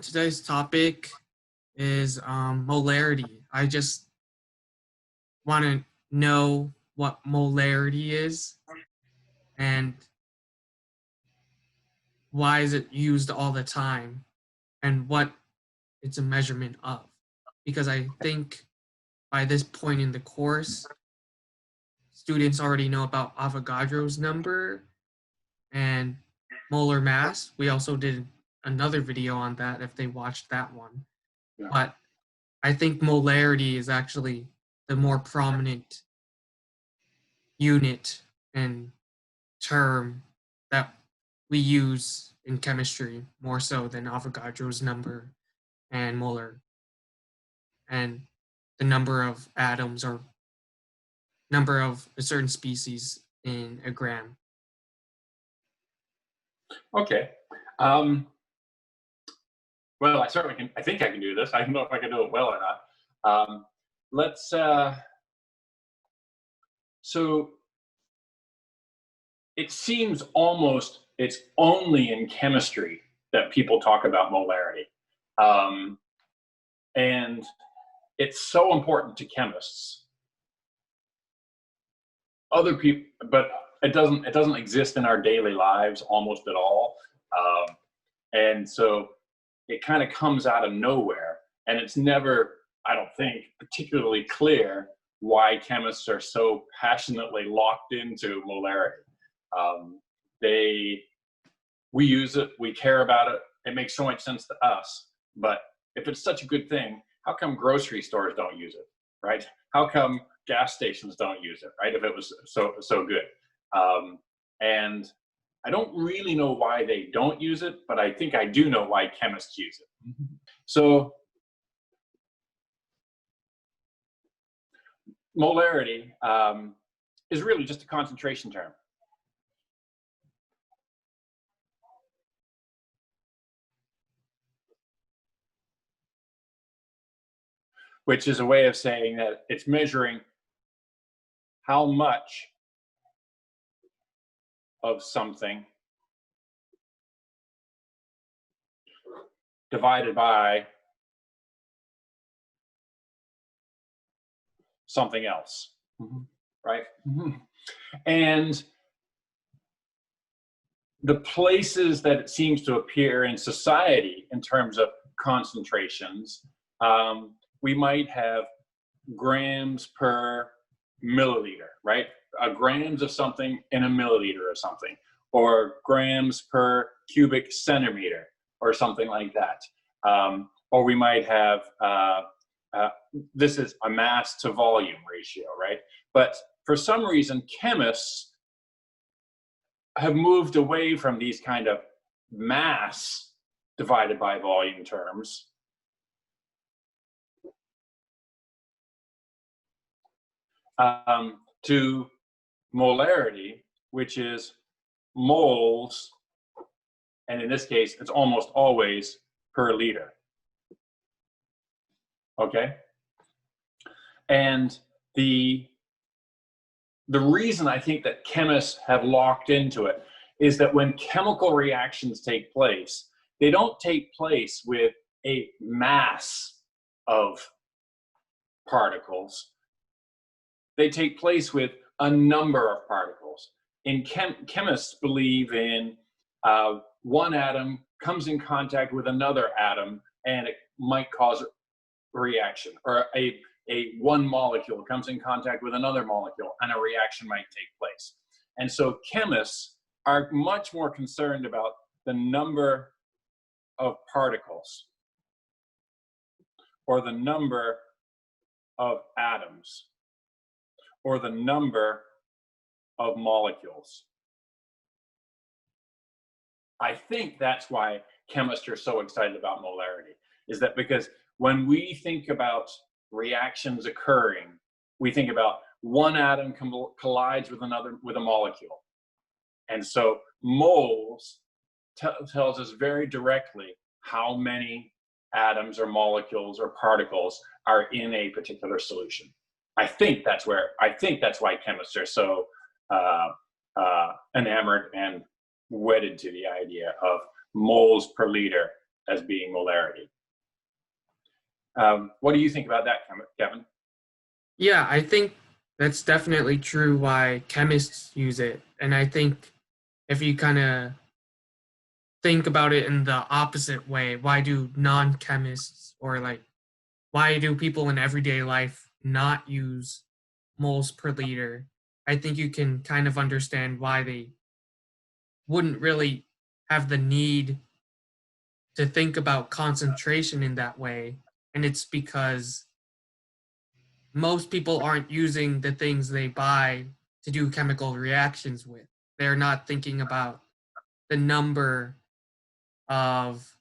Today's topic is molarity. I just want to know what molarity is and why is it used all the time and what it's a measurement of. Because I think by this point in the course, students already know about Avogadro's number and molar mass. We also did another video on that if they watched that one. Yeah. But I think molarity is actually the more prominent unit and term that we use in chemistry more so than Avogadro's number and molar and the number of atoms or number of a certain species in a gram. Okay. Well, I certainly can. I think I can do this. I don't know if I can do it well or not. So it seems almost it's only in chemistry that people talk about molarity. And it's so important to chemists. Other people, but it doesn't exist in our daily lives almost at all. And so it kind of comes out of nowhere, and it's never, I don't think, particularly clear why chemists are so passionately locked into molarity. We use it, we care about it, it makes so much sense to us, but if it's such a good thing, how come grocery stores don't use it, right? How come gas stations don't use it, right? If it was so good. And I don't really know why they don't use it, but I think I do know why chemists use it. So molarity is really just a concentration term. Which is a way of saying that it's measuring how much of something divided by something else, right? And the places that it seems to appear in society in terms of concentrations, we might have grams per milliliter, right? Grams of something in a milliliter or something, or grams per cubic centimeter or something like that. Or we might have, this is a mass to volume ratio, right? But for some reason, chemists have moved away from these kind of mass divided by volume terms to molarity, which is moles, and in this case, it's almost always per liter. Okay? And the reason I think that chemists have locked into it is that when chemical reactions take place, they don't take place with a mass of particles. They take place with a number of particles. And chemists believe in one atom comes in contact with another atom and it might cause a reaction, or a one molecule comes in contact with another molecule and a reaction might take place. And so chemists are much more concerned about the number of particles or the number of atoms or the number of molecules. I think that's why chemists are so excited about molarity, is that because when we think about reactions occurring, we think about one atom collides with another, with a molecule. And so moles tells us very directly how many atoms or molecules or particles are in a particular solution. I think that's why chemists are so enamored and wedded to the idea of moles per liter as being molarity. What do you think about that, Kevin? Yeah, I think that's definitely true why chemists use it. And I think if you kind of think about it in the opposite way, why do non-chemists or like why do people in everyday life not use moles per liter? I think you can kind of understand why they wouldn't really have the need to think about concentration in that way. And it's because most people aren't using the things they buy to do chemical reactions with. They're not thinking about the number of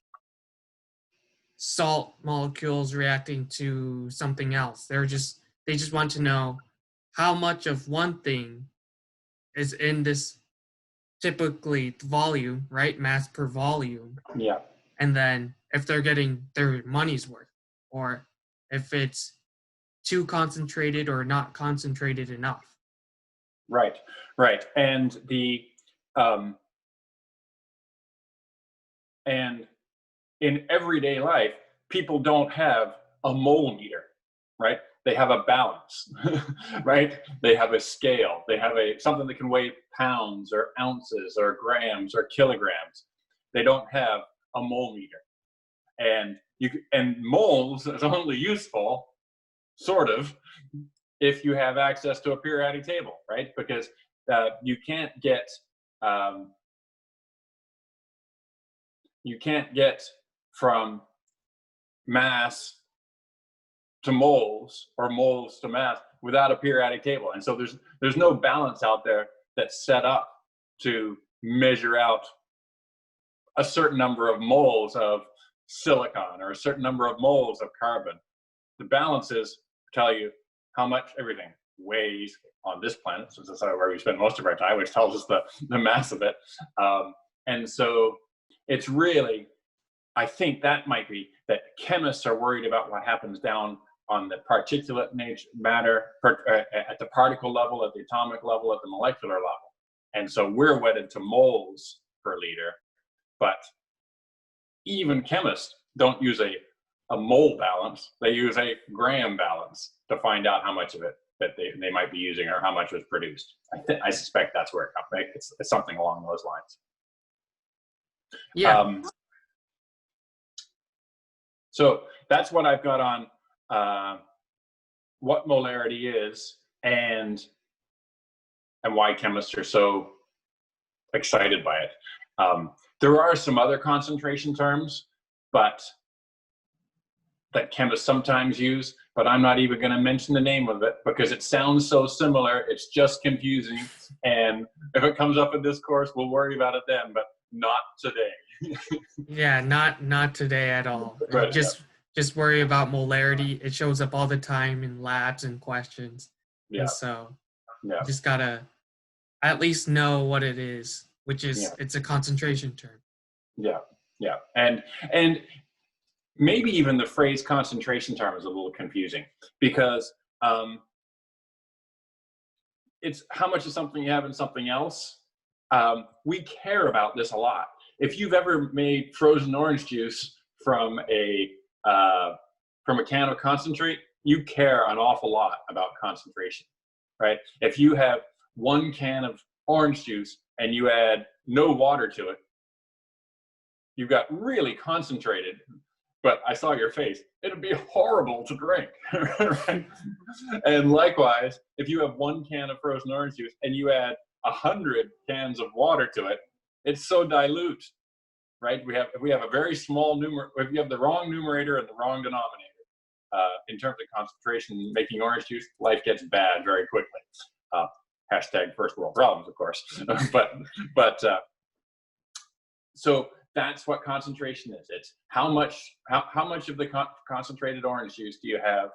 salt molecules reacting to something else. They just want to know how much of one thing is in this typically volume, right? Mass per volume. Yeah. And then if they're getting their money's worth, or if it's too concentrated or not concentrated enough. Right, right. And in everyday life, people don't have a mole meter, right? They have a balance, right? They have a scale. They have something that can weigh pounds or ounces or grams or kilograms. They don't have a mole meter. And moles is only useful, sort of, if you have access to a periodic table, right? Because you can't get from mass to moles or moles to mass without a periodic table. And so there's no balance out there that's set up to measure out a certain number of moles of silicon or a certain number of moles of carbon. The balances tell you how much everything weighs on this planet, since that's where we spend most of our time, which tells us the mass of it. And so it's really, I think that might be that chemists are worried about what happens down on the particulate matter, at the particle level, at the atomic level, at the molecular level. And so we're wedded to moles per liter, but even chemists don't use a mole balance. They use a gram balance to find out how much of it that they might be using or how much was produced. I suspect that's where it comes. It's something along those lines. Yeah. So that's what I've got on what molarity is and why chemists are so excited by it. There are some other concentration terms, but that chemists sometimes use, but I'm not even going to mention the name of it because it sounds so similar. It's just confusing. And if it comes up in this course, we'll worry about it then, but not today. Yeah, not today at all. Right, Just worry about molarity. It shows up all the time in labs and questions. Yeah. And so Yeah. you just gotta at least know what it is, which is it's a concentration term. Yeah. Yeah. And maybe even the phrase concentration term is a little confusing because it's how much of something you have in something else. We care about this a lot. If you've ever made frozen orange juice from a can of concentrate, you care an awful lot about concentration, right? If you have 1 can of orange juice and you add no water to it, you've got really concentrated, but I saw your face. It'd be horrible to drink, right? And likewise, if you have 1 can of frozen orange juice and you add 100 cans of water to it, it's so dilute, right? If we have a very small if you have the wrong numerator and the wrong denominator, in terms of concentration, making orange juice, life gets bad very quickly. Hashtag first world problems, of course. So that's what concentration is. It's how much of the concentrated orange juice do you have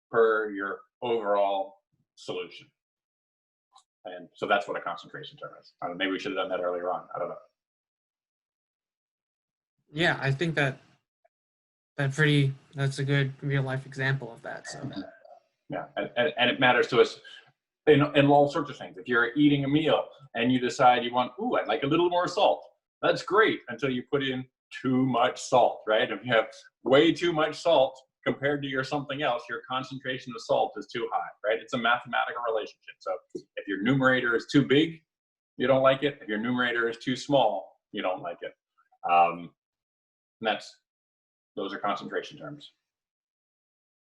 per your overall solution? And so that's what a concentration term is. Maybe we should have done that earlier on. I don't know. Yeah, I think that's a good real life example of that. So yeah, and it matters to us in all sorts of things. If you're eating a meal and you decide you want, I'd like a little more salt, that's great until you put in too much salt, right? If you have way too much salt compared to your something else, your concentration of salt is too high, right? It's a mathematical relationship. So if your numerator is too big, you don't like it. If your numerator is too small, you don't like it. And those are concentration terms.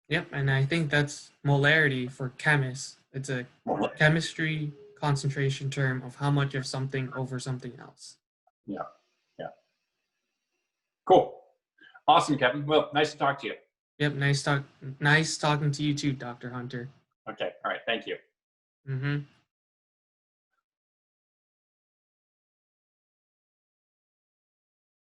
Yep, and I think that's molarity for chemists. It's a chemistry concentration term of how much of something over something else. Yeah, yeah. Cool. Awesome, Kevin. Well, nice to talk to you. Yep, nice talking to you too, Dr. Hunter. Okay, all right, thank you. Mm-hmm.